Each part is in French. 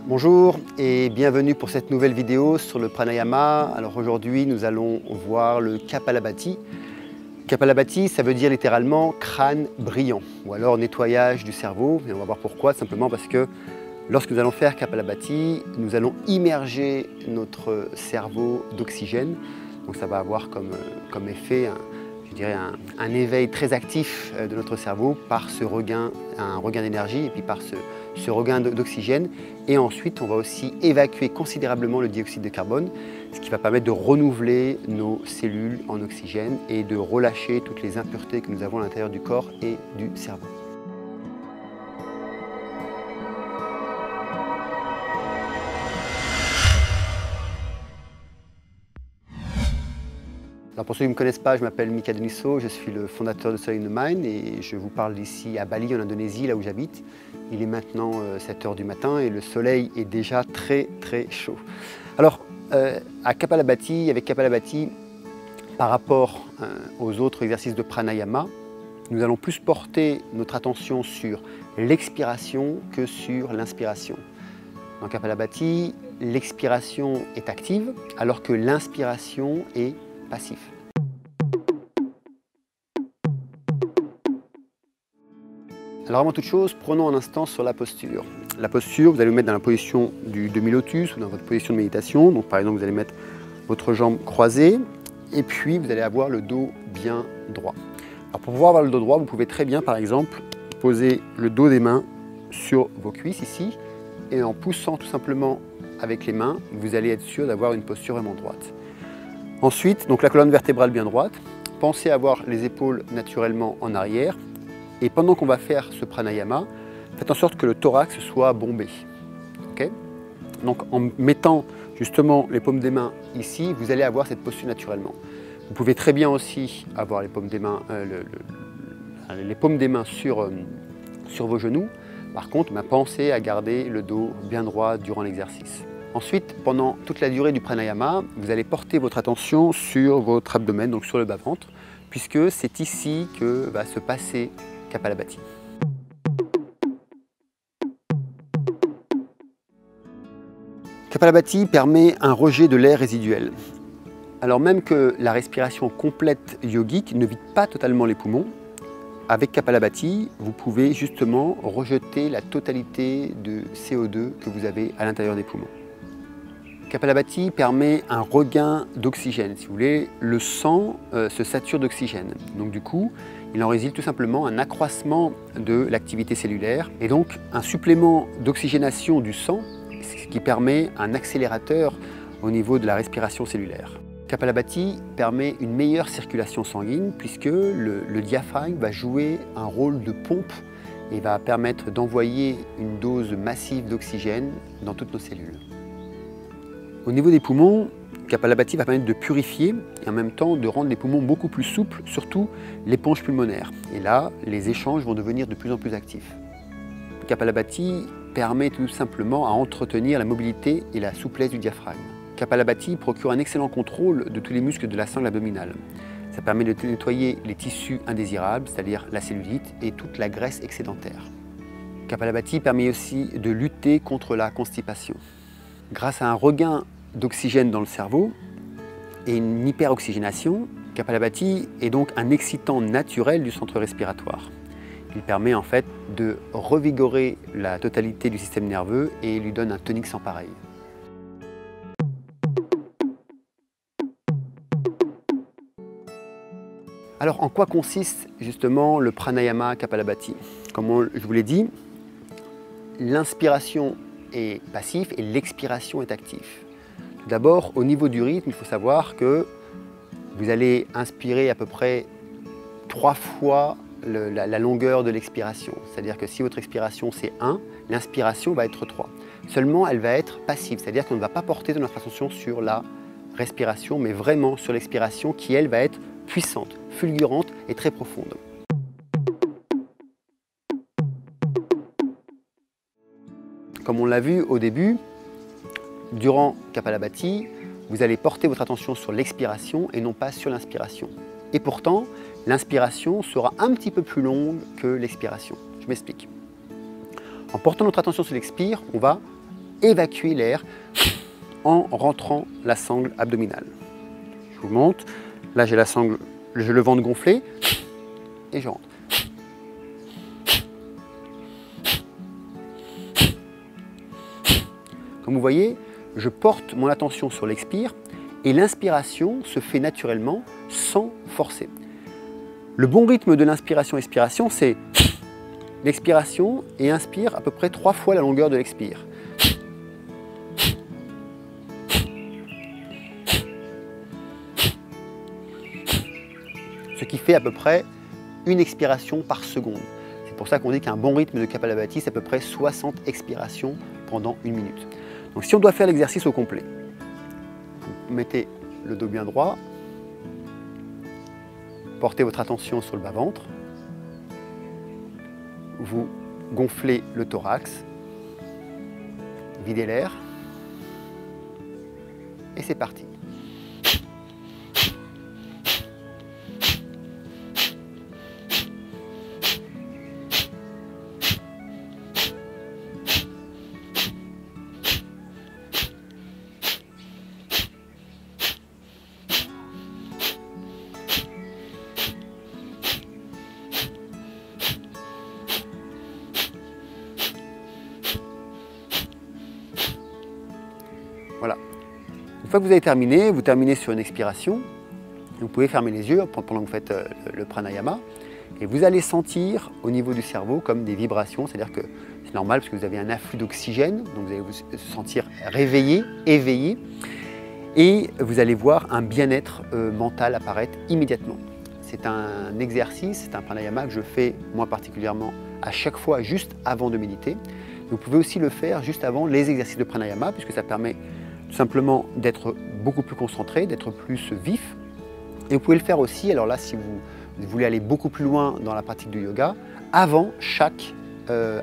Bonjour et bienvenue pour cette nouvelle vidéo sur le pranayama. Alors aujourd'hui nous allons voir le Kapalabhati. Kapalabhati, ça veut dire littéralement crâne brillant ou alors nettoyage du cerveau, et on va voir pourquoi, simplement parce que lorsque nous allons faire Kapalabhati, nous allons immerger notre cerveau d'oxygène. Donc ça va avoir comme effet un éveil très actif de notre cerveau par un regain d'énergie et puis par ce regain d'oxygène. Et ensuite, on va aussi évacuer considérablement le dioxyde de carbone, ce qui va permettre de renouveler nos cellules en oxygène et de relâcher toutes les impuretés que nous avons à l'intérieur du corps et du cerveau. Alors pour ceux qui ne me connaissent pas, je m'appelle Mika Deniso, je suis le fondateur de Soleil in the Mind et je vous parle d'ici à Bali en Indonésie, là où j'habite. Il est maintenant 7 h du matin et le soleil est déjà très chaud. Alors avec Kapalabhati, par rapport aux autres exercices de pranayama, nous allons plus porter notre attention sur l'expiration que sur l'inspiration. Dans Kapalabhati, l'expiration est active alors que l'inspiration est passif. Alors avant toute chose, prenons un instant sur la posture. La posture, vous allez vous mettre dans la position du demi-lotus ou dans votre position de méditation. Donc par exemple, vous allez mettre votre jambe croisée et puis vous allez avoir le dos bien droit. Alors pour pouvoir avoir le dos droit, vous pouvez très bien par exemple poser le dos des mains sur vos cuisses ici et en poussant tout simplement avec les mains, vous allez être sûr d'avoir une posture vraiment droite. Ensuite, donc la colonne vertébrale bien droite, pensez à avoir les épaules naturellement en arrière et pendant qu'on va faire ce pranayama, faites en sorte que le thorax soit bombé. Okay? Donc en mettant justement les paumes des mains ici, vous allez avoir cette posture naturellement. Vous pouvez très bien aussi avoir les paumes des mains, sur vos genoux. Par contre, pensez à garder le dos bien droit durant l'exercice. Ensuite, pendant toute la durée du pranayama, vous allez porter votre attention sur votre abdomen, donc sur le bas-ventre, puisque c'est ici que va se passer Kapalabhati. Kapalabhati permet un rejet de l'air résiduel. Alors même que la respiration complète yogique ne vide pas totalement les poumons, avec Kapalabhati, vous pouvez justement rejeter la totalité de CO2 que vous avez à l'intérieur des poumons. Kapalabhati permet un regain d'oxygène. Si vous voulez, le sang se sature d'oxygène. Donc du coup, il en résulte tout simplement un accroissement de l'activité cellulaire et donc un supplément d'oxygénation du sang, ce qui permet un accélérateur au niveau de la respiration cellulaire. Kapalabhati permet une meilleure circulation sanguine puisque le diaphragme va jouer un rôle de pompe et va permettre d'envoyer une dose massive d'oxygène dans toutes nos cellules. Au niveau des poumons, Kapalabhati va permettre de purifier et en même temps de rendre les poumons beaucoup plus souples, surtout l'éponge pulmonaire. Et là, les échanges vont devenir de plus en plus actifs. Kapalabhati permet tout simplement à entretenir la mobilité et la souplesse du diaphragme. Kapalabhati procure un excellent contrôle de tous les muscles de la sangle abdominale. Ça permet de nettoyer les tissus indésirables, c'est-à-dire la cellulite et toute la graisse excédentaire. Kapalabhati permet aussi de lutter contre la constipation. Grâce à un regain d'oxygène dans le cerveau et une hyperoxygénation, Kapalabhati est donc un excitant naturel du centre respiratoire. Il permet en fait de revigorer la totalité du système nerveux et lui donne un tonique sans pareil. Alors en quoi consiste justement le pranayama Kapalabhati? Comme je vous l'ai dit, l'inspiration est passive et l'expiration est active. Tout d'abord, au niveau du rythme, il faut savoir que vous allez inspirer à peu près 3 fois la longueur de l'expiration. C'est-à-dire que si votre expiration c'est 1, l'inspiration va être 3. Seulement, elle va être passive, c'est-à-dire qu'on ne va pas porter notre attention sur la respiration, mais vraiment sur l'expiration qui, elle, va être puissante, fulgurante et très profonde. Comme on l'a vu au début, durant Kapalabhati, vous allez porter votre attention sur l'expiration et non pas sur l'inspiration. Et pourtant, l'inspiration sera un petit peu plus longue que l'expiration. Je m'explique. En portant notre attention sur l'expire, on va évacuer l'air en rentrant la sangle abdominale. Je vous montre. Là, j'ai la sangle, j'ai le ventre gonflé et je rentre. Comme vous voyez, je porte mon attention sur l'expire et l'inspiration se fait naturellement sans forcer. Le bon rythme de l'inspiration-expiration, c'est l'expiration et inspire à peu près 3 fois la longueur de l'expire. Ce qui fait à peu près une expiration par seconde. C'est pour ça qu'on dit qu'un bon rythme de Kapalabhati, c'est à peu près 60 expirations pendant 1 minute. Donc si on doit faire l'exercice au complet, vous mettez le dos bien droit, portez votre attention sur le bas-ventre, vous gonflez le thorax, videz l'air, et c'est parti. Voilà. Une fois que vous avez terminé, vous terminez sur une expiration. Vous pouvez fermer les yeux pendant que vous faites le pranayama. Et vous allez sentir au niveau du cerveau comme des vibrations. C'est-à-dire que c'est normal parce que vous avez un afflux d'oxygène. Donc vous allez vous sentir réveillé, éveillé. Et vous allez voir un bien-être mental apparaître immédiatement. C'est un exercice, c'est un pranayama que je fais moi particulièrement à chaque fois juste avant de méditer. Vous pouvez aussi le faire juste avant les exercices de pranayama puisque ça permet tout simplement d'être beaucoup plus concentré, d'être plus vif. Et vous pouvez le faire aussi, alors là si vous voulez aller beaucoup plus loin dans la pratique du yoga, avant chaque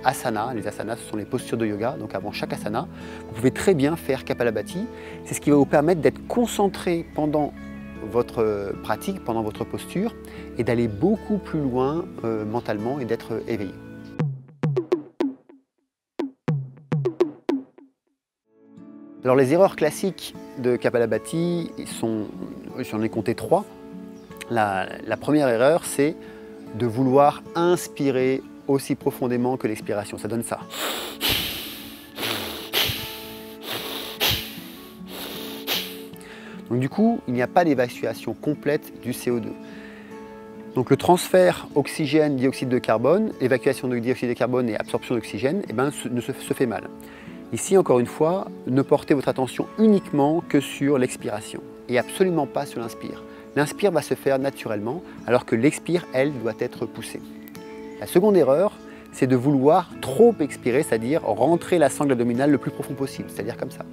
asana. Les asanas ce sont les postures de yoga, donc avant chaque asana, vous pouvez très bien faire Kapalabhati. C'est ce qui va vous permettre d'être concentré pendant votre pratique, pendant votre posture et d'aller beaucoup plus loin mentalement et d'être éveillé. Alors les erreurs classiques de Kapalabhati, j'en ai compté 3. La première erreur, c'est de vouloir inspirer aussi profondément que l'expiration. Ça donne ça. Donc du coup, il n'y a pas d'évacuation complète du CO2. Donc le transfert oxygène-dioxyde de carbone, évacuation de dioxyde de carbone et absorption d'oxygène, se fait mal. Ici, encore une fois, ne portez votre attention uniquement que sur l'expiration et absolument pas sur l'inspire. L'inspire va se faire naturellement, alors que l'expire, elle, doit être poussée. La seconde erreur, c'est de vouloir trop expirer, c'est-à-dire rentrer la sangle abdominale le plus profond possible, c'est-à-dire comme ça.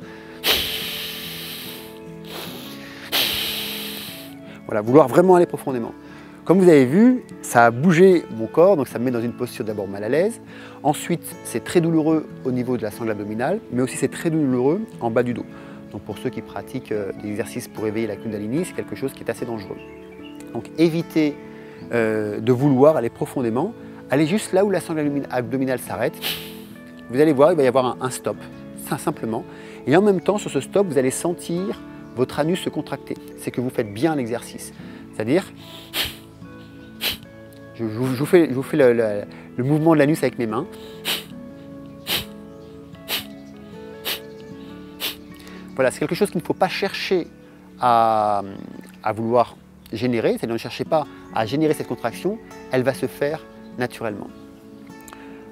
Voilà, vouloir vraiment aller profondément. Comme vous avez vu, ça a bougé mon corps, donc ça me met dans une posture d'abord mal à l'aise. Ensuite, c'est très douloureux au niveau de la sangle abdominale, mais aussi c'est très douloureux en bas du dos. Donc pour ceux qui pratiquent des exercices pour éveiller la Kundalini, c'est quelque chose qui est assez dangereux. Donc évitez de vouloir aller profondément, allez juste là où la sangle abdominale s'arrête. Vous allez voir, il va y avoir un stop, simplement. Et en même temps, sur ce stop, vous allez sentir votre anus se contracter. C'est que vous faites bien l'exercice. C'est-à-dire, je vous fais le mouvement de l'anus avec mes mains. Voilà, c'est quelque chose qu'il ne faut pas chercher à vouloir générer, c'est-à-dire ne cherchez pas à générer cette contraction, elle va se faire naturellement.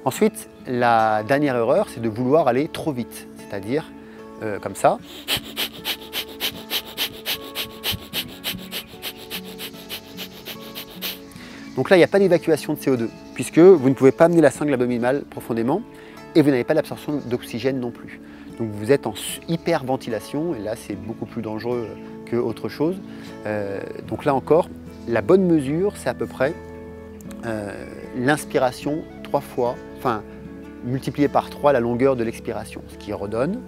Ensuite, la dernière erreur, c'est de vouloir aller trop vite, c'est-à-dire comme ça. Donc là, il n'y a pas d'évacuation de CO2, puisque vous ne pouvez pas amener la sangle abdominale profondément et vous n'avez pas d'absorption d'oxygène non plus. Donc vous êtes en hyperventilation et là, c'est beaucoup plus dangereux qu'autre chose. Donc là encore, la bonne mesure, c'est à peu près l'inspiration 3 fois, enfin multiplié par 3 la longueur de l'expiration, ce qui redonne.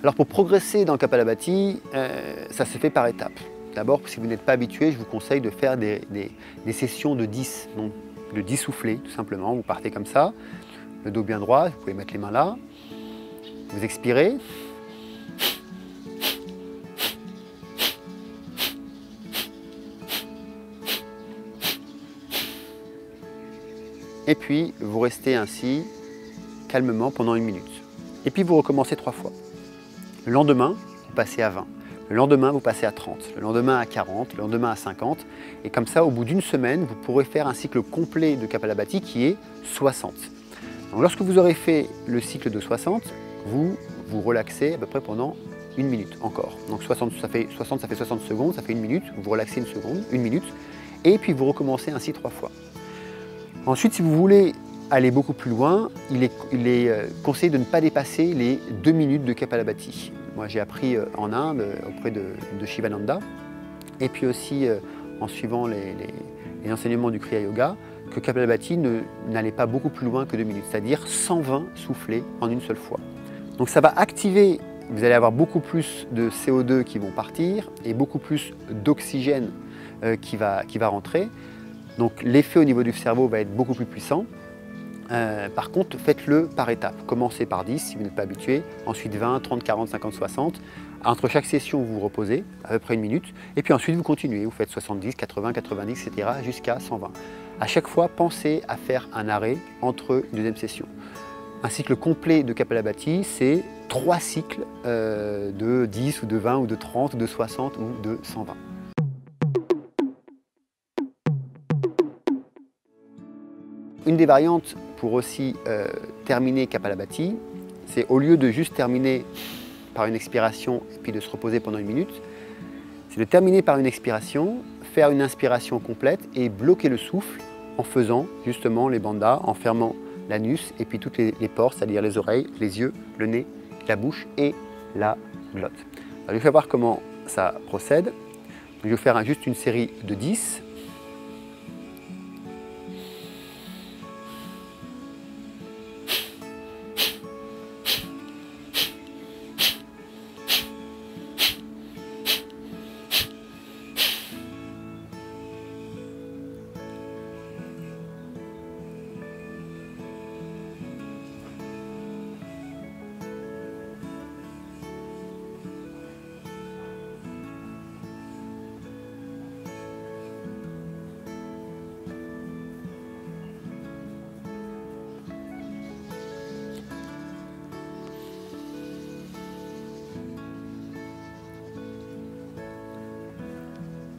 Alors pour progresser dans le Kapalabhati, ça se fait par étapes. D'abord, si vous n'êtes pas habitué, je vous conseille de faire des sessions de 10, donc de 10 soufflets tout simplement. Vous partez comme ça, le dos bien droit, vous pouvez mettre les mains là, vous expirez. Et puis vous restez ainsi calmement pendant 1 minute. Et puis vous recommencez 3 fois. Le lendemain, vous passez à 20. Le lendemain, vous passez à 30. Le lendemain à 40. Le lendemain à 50. Et comme ça, au bout d'une semaine, vous pourrez faire un cycle complet de Kapalabhati qui est 60. Donc, lorsque vous aurez fait le cycle de 60, vous vous relaxez à peu près pendant 1 minute encore. Donc 60, ça fait 60 secondes, ça fait 1 minute. Vous relaxez 1 minute. Et puis vous recommencez ainsi 3 fois. Ensuite, si vous voulez aller beaucoup plus loin, il est conseillé de ne pas dépasser les 2 minutes de Kapalabhati. Moi, j'ai appris en Inde auprès de Shivananda, et puis aussi en suivant les enseignements du Kriya Yoga, que Kapalabhati n'allait pas beaucoup plus loin que 2 minutes, c'est-à-dire 120 soufflets en une seule fois. Donc ça va activer, vous allez avoir beaucoup plus de CO2 qui vont partir et beaucoup plus d'oxygène qui va rentrer. Donc l'effet au niveau du cerveau va être beaucoup plus puissant. Par contre, faites-le par étapes. Commencez par 10 si vous n'êtes pas habitué, ensuite 20, 30, 40, 50, 60. Entre chaque session, vous vous reposez à peu près 1 minute, et puis ensuite vous continuez, vous faites 70, 80, 90, etc. jusqu'à 120. À chaque fois, pensez à faire un arrêt entre une deuxième session. Un cycle complet de Kapalabhati, c'est 3 cycles de 10 ou de 20 ou de 30 ou de 60 ou de 120. Une des variantes pour aussi terminer Kapalabhati, c'est au lieu de juste terminer par une expiration et puis de se reposer pendant 1 minute, c'est de terminer par une expiration, faire une inspiration complète et bloquer le souffle en faisant justement les bandhas, en fermant l'anus et puis toutes les pores, c'est-à-dire les oreilles, les yeux, le nez, la bouche et la glotte. Alors, je vais voir comment ça procède. Je vais faire juste une série de 10.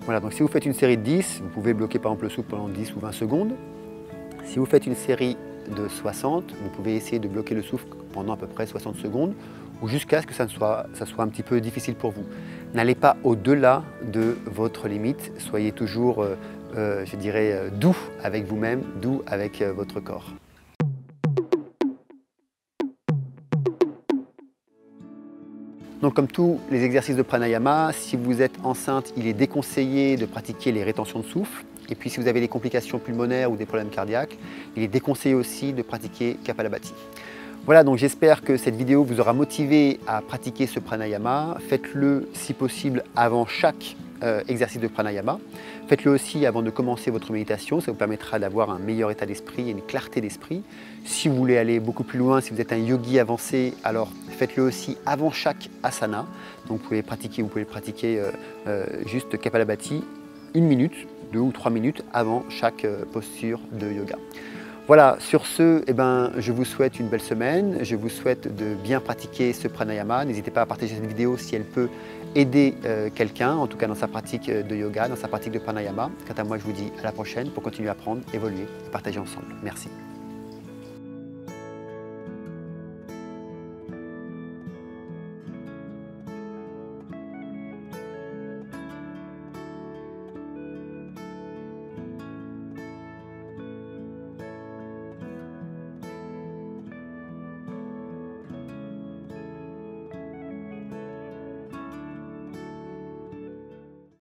Voilà, donc si vous faites une série de 10, vous pouvez bloquer par exemple le souffle pendant 10 ou 20 secondes. Si vous faites une série de 60, vous pouvez essayer de bloquer le souffle pendant à peu près 60 secondes ou jusqu'à ce que ça soit un petit peu difficile pour vous. N'allez pas au-delà de votre limite, soyez toujours, je dirais, doux avec vous-même, doux avec votre corps. Donc comme tous les exercices de pranayama, si vous êtes enceinte, il est déconseillé de pratiquer les rétentions de souffle. Et puis si vous avez des complications pulmonaires ou des problèmes cardiaques, il est déconseillé aussi de pratiquer Kapalabhati. Voilà, donc j'espère que cette vidéo vous aura motivé à pratiquer ce pranayama. Faites-le si possible avant chaque exercice de pranayama. Faites-le aussi avant de commencer votre méditation, ça vous permettra d'avoir un meilleur état d'esprit et une clarté d'esprit. Si vous voulez aller beaucoup plus loin, si vous êtes un yogi avancé, alors faites-le aussi avant chaque asana. Donc vous pouvez le pratiquer juste Kapalabhati 1 minute, 2 ou 3 minutes avant chaque posture de yoga. Voilà, sur ce, je vous souhaite une belle semaine, je vous souhaite de bien pratiquer ce pranayama. N'hésitez pas à partager cette vidéo si elle peut aider quelqu'un, en tout cas dans sa pratique de yoga, dans sa pratique de pranayama. Quant à moi, je vous dis à la prochaine pour continuer à apprendre, évoluer et partager ensemble. Merci.